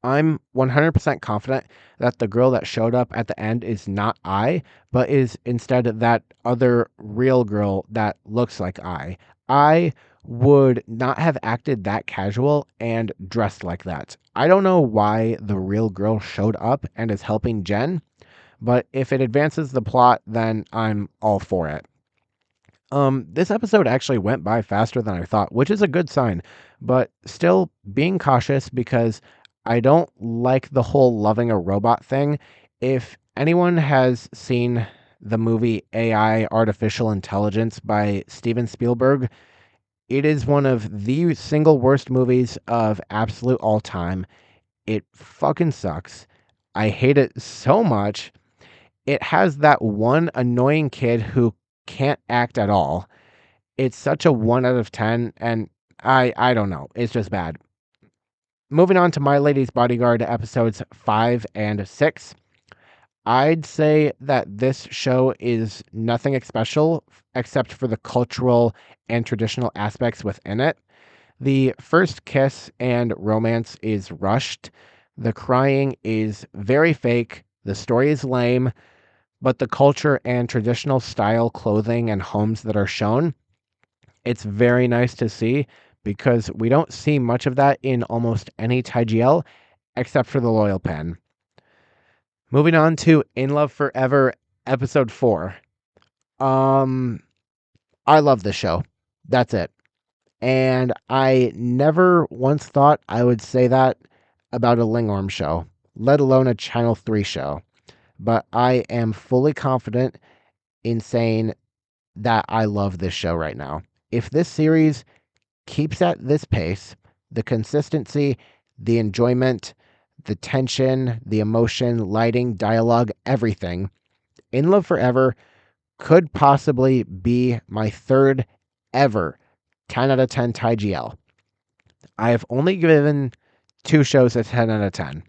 I'm 100% confident that the girl that showed up at the end is not I, but is instead that other real girl that looks like I would not have acted that casual and dressed like that. I don't know why the real girl showed up and is helping Jen, but if it advances the plot, then I'm all for it. This episode actually went by faster than I thought, which is a good sign, but still being cautious because I don't like the whole loving a robot thing. If anyone has seen the movie AI Artificial Intelligence by Steven Spielberg, it is one of the single worst movies of absolute all time. It fucking sucks. I hate it so much. It has that one annoying kid who can't act at all. It's such a 1 out of 10, and I don't know. It's just bad. Moving on to My Lady's Bodyguard episodes 5 and 6. I'd say that this show is nothing special except for the cultural and traditional aspects within it. The first kiss and romance is rushed. The crying is very fake. The story is lame, but the culture and traditional style clothing and homes that are shown It's very nice to see because we don't see much of that in almost any TGL except for the Loyal Pen. Moving on to In Love Forever, episode 4. Um, I love this show. That's it. And I never once thought I would say that about a Lingorm show, let alone a Channel 3 show. But I am fully confident in saying that I love this show right now. If this series keeps at this pace, the consistency, the enjoyment, the tension, the emotion, lighting, dialogue, everything, In Love Forever could possibly be my third ever 10 out of 10 TGL. I have only given 2 shows a 10 out of 10.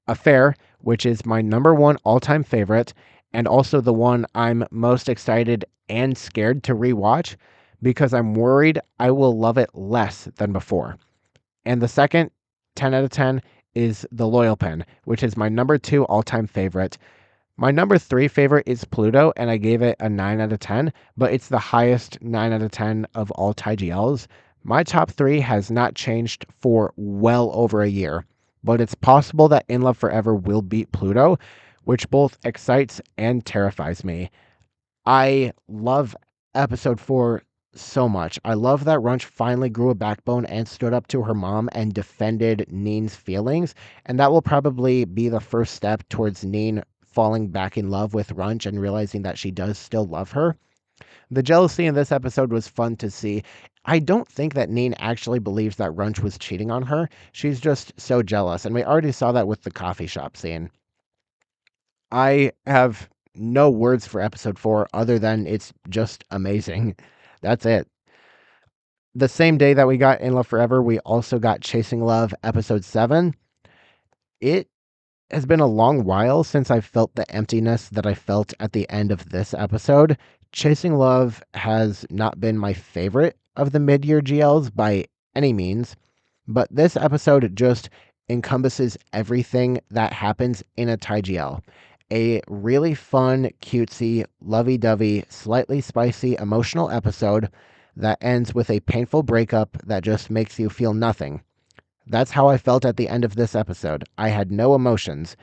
Affair, which is my number 1 all-time favorite, and also the one I'm most excited and scared to rewatch because I'm worried I will love it less than before. And the second 10 out of 10 is The Loyal Pen, which is my number 2 all-time favorite. My number 3 favorite is Pluto, and I gave it a 9 out of 10, but it's the highest 9 out of 10 of all TGLs. My top 3 has not changed for well over a year, but it's possible that In Love Forever will beat Pluto, which both excites and terrifies me. I love episode 4 so much. I love that Runch finally grew a backbone and stood up to her mom and defended Neen's feelings. And that will probably be the first step towards Neen falling back in love with Runch and realizing that she does still love her. The jealousy in this episode was fun to see. I don't think that Neen actually believes that Runch was cheating on her. She's just so jealous. And we already saw that with the coffee shop scene. I have no words for episode 4 other than it's just amazing. That's it. The same day that we got In Love Forever, we also got Chasing Love episode 7. It has been a long while since I felt the emptiness that I felt at the end of this episode. Chasing Love has not been my favorite of the mid-year GLs by any means, but this episode just encompasses everything that happens in a TGL. A really fun, cutesy, lovey-dovey, slightly spicy, emotional episode that ends with a painful breakup that just makes you feel nothing. That's how I felt at the end of this episode. I had no emotions.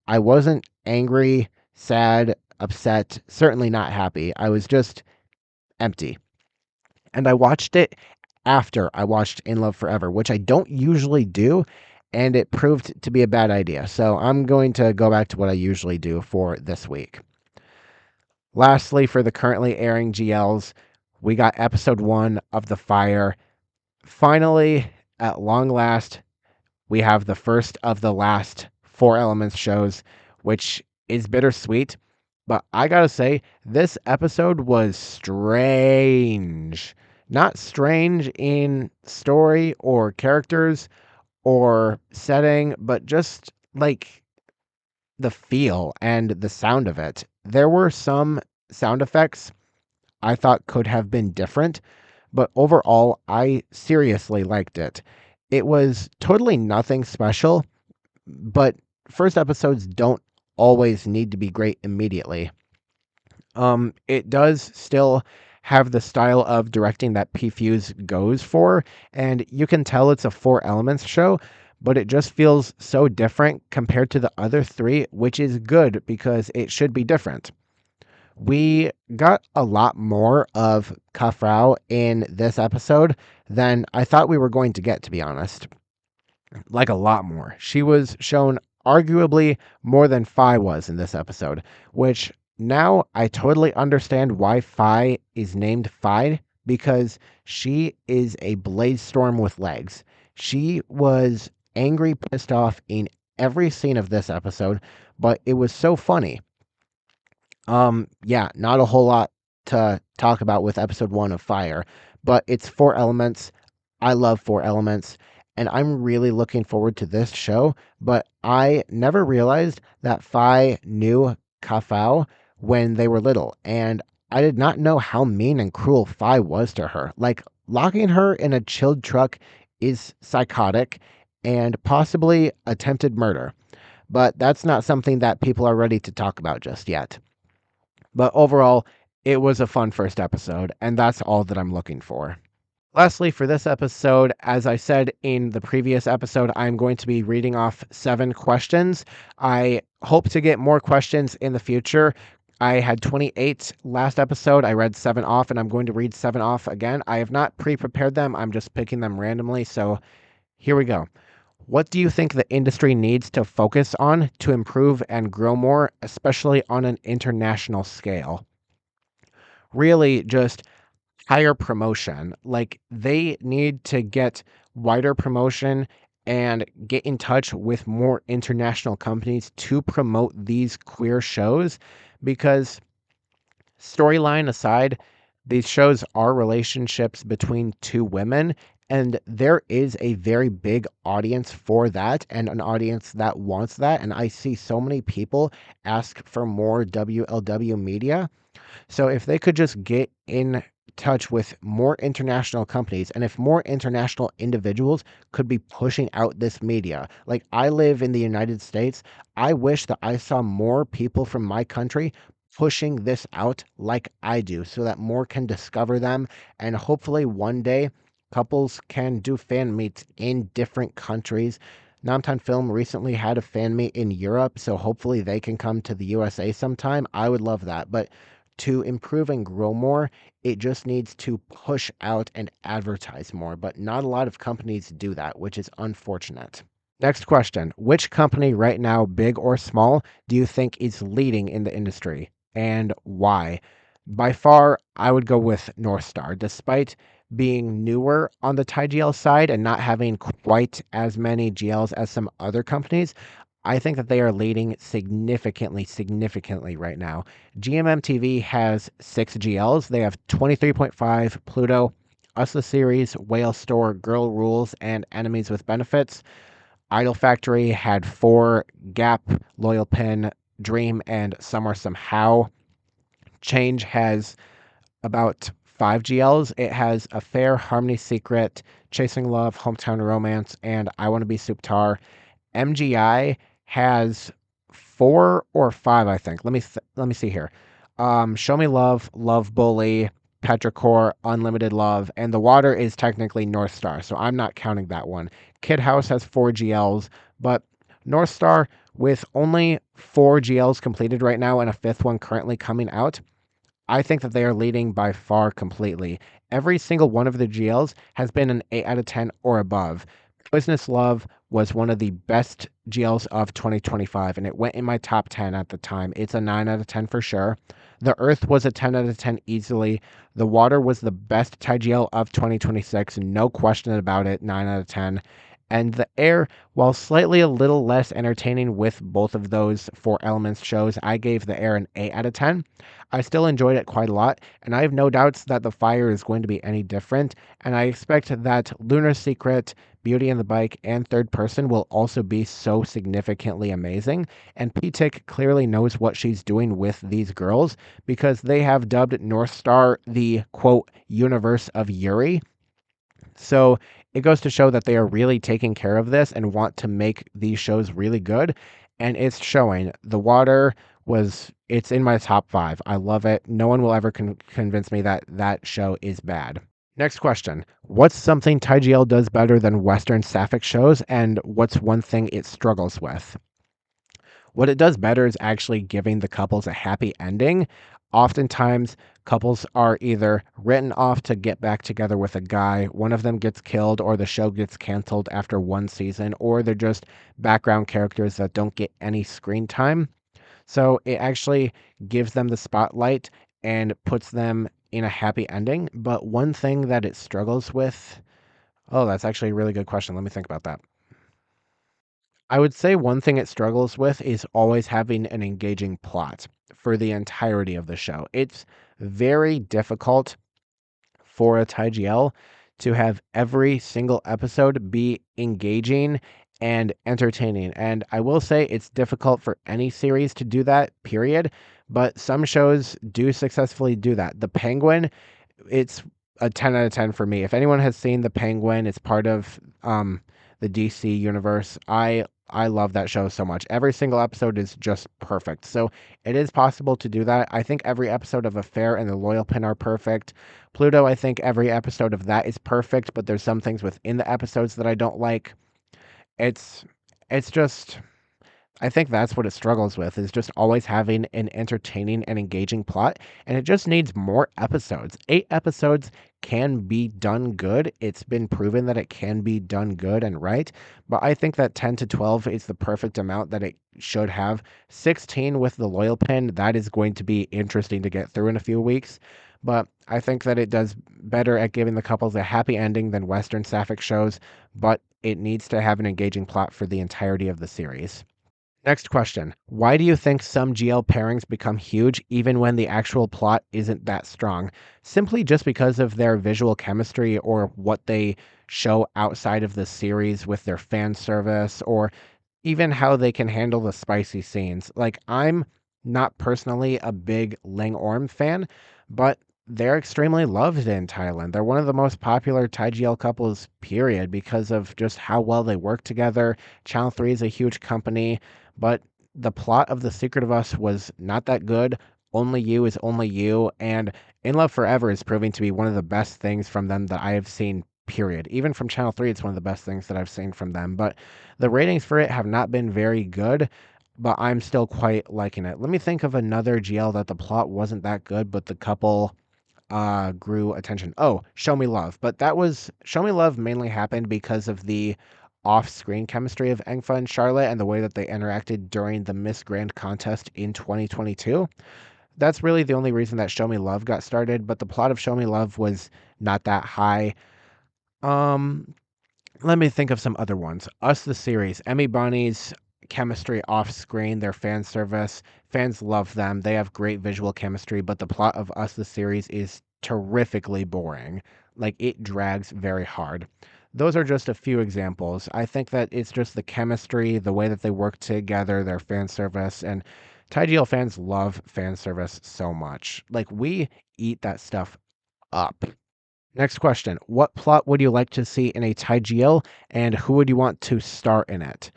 I wasn't angry, sad, upset, certainly not happy. I was just empty. And I watched it after I watched In Love Forever, which I don't usually do, and it proved to be a bad idea. So I'm going to go back to what I usually do for this week. Lastly, for the currently airing GLs, we got episode 1 of The Fire. Finally, at long last, we have the first of the last 4 Elements shows, which is bittersweet. But I gotta say, this episode was strange. Not strange in story or characters or setting, but just like the feel and the sound of it. There were some sound effects I thought could have been different, but overall, I seriously liked it. It was totally nothing special, but first episodes don't always need to be great immediately. It does still have the style of directing that P Fuse goes for, and you can tell it's a 4 Elements show, but it just feels so different compared to the other 3, which is good because it should be different. We got a lot more of Kafrau in this episode than I thought we were going to get, to be honest. Like a lot more. She was shown arguably more than Fi was in this episode, which now I totally understand why Fi is named Fi, because she is a blaze storm with legs. She was angry, pissed off in every scene of this episode, but it was so funny. Yeah, not a whole lot to talk about with episode 1 of Fire, but it's 4 Elements. I love 4 Elements, and I'm really looking forward to this show, but I never realized that Fi knew Kafau when they were little, and I did not know how mean and cruel Fi was to her. Like, locking her in a chilled truck is psychotic and possibly attempted murder, but that's not something that people are ready to talk about just yet. But overall, it was a fun first episode, and that's all that I'm looking for. Lastly, for this episode, as I said in the previous episode, I'm going to be reading off 7 questions. I hope to get more questions in the future. I had 28 last episode. I read 7 off, and I'm going to read 7 off again. I have not pre-prepared them. I'm just picking them randomly. So here we go. What do you think the industry needs to focus on to improve and grow more, especially on an international scale? Really, just higher promotion. Like they need to get wider promotion and get in touch with more international companies to promote these queer shows because storyline aside, these shows are relationships between two women and there is a very big audience for that and an audience that wants that and I see so many people ask for more WLW media so if they could just get in touch with more international companies and if more international individuals could be pushing out this media. Like I live in the United States, I wish that I saw more people from my country pushing this out like I do so that more can discover them and hopefully one day couples can do fan meets in different countries. Namtan Film recently had a fan meet in Europe, so hopefully they can come to the USA sometime. I would love that. But to improve and grow more, it just needs to push out and advertise more, but not a lot of companies do that, which is unfortunate. Next question. Which company right now, big or small, do you think is leading in the industry and why? By far, I would go with North Star. Despite being newer on the Thai GL side and not having quite as many GLs as some other companies, I think that they are leading significantly right now. GMMTV has 6 GLs. They have 23.5, Pluto, Us the Series, Whale Store, Girl Rules, and Enemies with Benefits. Idol Factory had 4, Gap, Loyal Pin, Dream, and Somewhere Somehow. Change has about 5 GLs. It has Affair, Harmony Secret, Chasing Love, Hometown Romance, and I Want to Be Suptar. MGI has 4 or 5, I think. Let me see here. Show Me Love, Love Bully, Petrichor, Unlimited Love, and The Water is technically North Star, so I'm not counting that one. Kid House has 4 GLs, but North Star, with only 4 GLs completed right now and a 5th one currently coming out, I think that they are leading by far completely. Every single one of the GLs has been an 8 out of 10 or above. Poisonous Love was one of the best GLs of 2025, and it went in my top 10 at the time. It's a 9 out of 10 for sure. The Earth was a 10 out of 10 easily. The Water was the best Thai GL of 2026, no question about it, 9 out of 10. And the Air, while slightly a little less entertaining with both of those 4 elements shows, I gave the Air an 8 out of 10. I still enjoyed it quite a lot, and I have no doubts that the Fire is going to be any different, and I expect that Lunar Secret, Beauty and the Bike, and Third Person will also be so significantly amazing, and P-Tick clearly knows what she's doing with these girls, because they have dubbed North Star the, quote, universe of Yuri, so it goes to show that they are really taking care of this and want to make these shows really good. And it's showing. The Water it's in my top 5. I love it. No one will ever convince me that that show is bad. Next question. What's something TIGL does better than Western Sapphic shows, and what's one thing it struggles with? What it does better is actually giving the couples a happy ending. Oftentimes, couples are either written off to get back together with a guy, one of them gets killed, or the show gets canceled after one season, or they're just background characters that don't get any screen time. So it actually gives them the spotlight and puts them in a happy ending. But one thing that it struggles with, oh, that's actually a really good question. Let me think about that. I would say one thing it struggles with is always having an engaging plot for the entirety of the show. It's very difficult for a TIGL to have every single episode be engaging and entertaining. And I will say it's difficult for any series to do that, period. But some shows do successfully do that. The Penguin, it's a 10 out of 10 for me. If anyone has seen The Penguin, it's part of the DC universe. I I love that show so much. Every single episode is just perfect. So it is possible to do that. I think every episode of Affair and The Loyal Pin are perfect. Pluto, I think every episode of that is perfect, but there's some things within the episodes that I don't like. It's it's just I think that's what it struggles with is just always having an entertaining and engaging plot, and it just needs more episodes. 8 episodes can be done good. It's been proven that it can be done good and right, but I think that 10 to 12 is the perfect amount that it should have. 16 with the loyal pin, that is going to be interesting to get through in a few weeks, but I think that it does better at giving the couples a happy ending than Western Sapphic shows, but it needs to have an engaging plot for the entirety of the series. Next question. Why do you think some GL pairings become huge even when the actual plot isn't that strong? Simply just because of their visual chemistry or what they show outside of the series with their fan service or even how they can handle the spicy scenes. Like, I'm not personally a big Ling Orm fan, but they're extremely loved in Thailand. They're one of the most popular Thai GL couples, period, because of just how well they work together. Channel 3 is a huge company, but the plot of The Secret of Us was not that good. Only You is Only You, and In Love Forever is proving to be one of the best things from them that I have seen, period. Even from Channel 3, it's one of the best things that I've seen from them. But the ratings for it have not been very good, but I'm still quite liking it. Let me think of another GL that the plot wasn't that good, but the couple grew attention. Oh, Show Me Love. But that was Show Me Love mainly happened because of the off-screen chemistry of Engfa and Charlotte and the way that they interacted during the Miss Grand contest in 2022. That's really the only reason that Show Me Love got started, but the plot of Show Me Love was not that high. Um, Let me think of some other ones. Us, the series. Emmy Bonnie's chemistry off screen, their fan service. Fans love them. They have great visual chemistry, but the plot of Us, the series is terrifically boring. Like, it drags very hard. Those are just a few examples. I think that it's just the chemistry, the way that they work together, their fan service, and TGL fans love fan service so much. Like, we eat that stuff up. Next question. What plot would you like to see in a TGL and who would you want to star in it?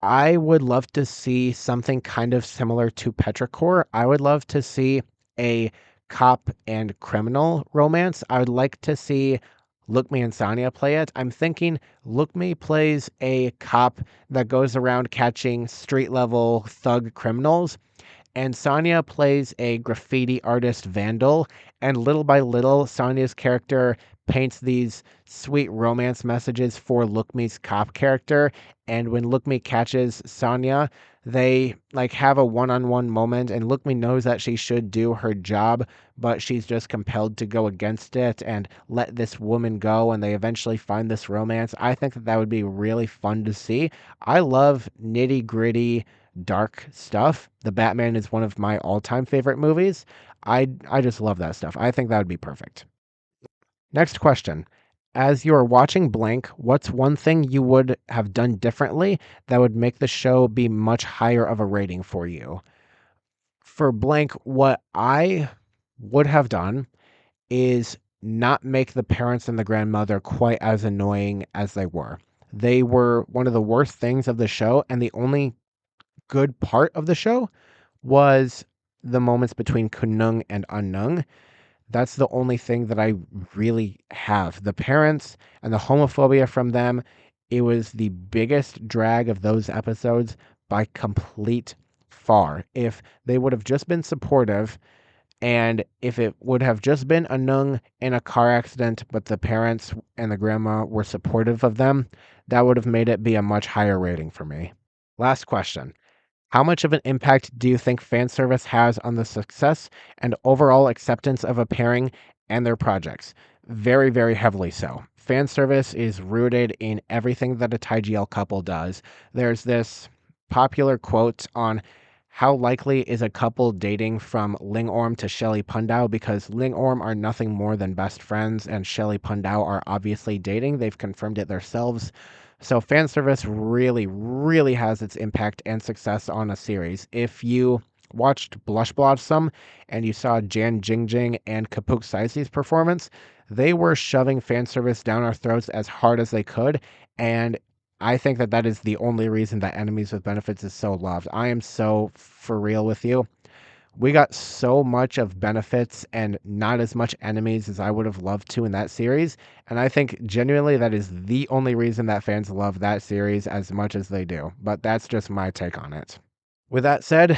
I would love to see something kind of similar to Petrichor. I would love to see a cop and criminal romance. I would like to see Lookme and Sanya play it. I'm thinking Lookme plays a cop that goes around catching street level thug criminals, and Sonya plays a graffiti artist vandal, and little by little, Sonya's character paints these sweet romance messages for Lookme's cop character. And when Lookme catches Sonya, they like have a one-on-one moment, and Lookme knows that she should do her job, but she's just compelled to go against it and let this woman go, and they eventually find this romance. I think that that would be really fun to see. I love nitty-gritty dark stuff. The Batman is one of my all-time favorite movies. I just love that stuff. I think that would be perfect. Next question. As you are watching Blank, what's one thing you would have done differently that would make the show be much higher of a rating for you? For Blank, what I would have done is not make the parents and the grandmother quite as annoying as they were. They were one of the worst things of the show, and the only good part of the show was the moments between Kunung and Anung. That's the only thing that I really have. The parents and the homophobia from them, it was the biggest drag of those episodes by complete far. If they would have just been supportive, and if it would have just been Anung in a car accident, but the parents and the grandma were supportive of them, that would have made it be a much higher rating for me. Last question. How much of an impact do you think fan service has on the success and overall acceptance of a pairing and their projects? Very, very heavily so. Fan service is rooted in everything that a TGL couple does. There's this popular quote on how likely is a couple dating from Ling Orm to Shelly Pundao, because Ling Orm are nothing more than best friends and Shelly Pundao are obviously dating. They've confirmed it themselves. So fan service really, really has its impact and success on a series. If you watched Blush Blossom and you saw Jan Jingjing and Kapuk Saisi's performance, they were shoving fan service down our throats as hard as they could. And I think that that is the only reason that Enemies with Benefits is so loved. I am so for real with you. We got so much of benefits and not as much enemies as I would have loved to in that series. And I think genuinely that is the only reason that fans love that series as much as they do. But that's just my take on it. With that said,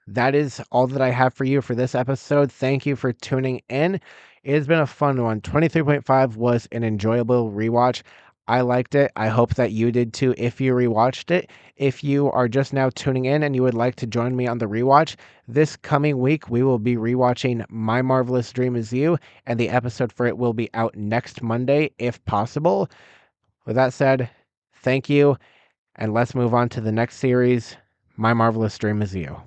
that is all that I have for you for this episode. Thank you for tuning in. It has been a fun one. 23.5 was an enjoyable rewatch. I liked it. I hope that you did too if you rewatched it. If you are just now tuning in and you would like to join me on the rewatch, this coming week we will be rewatching My Marvelous Dream Is You, and the episode for it will be out next Monday if possible. With that said, thank you, and let's move on to the next series, My Marvelous Dream Is You.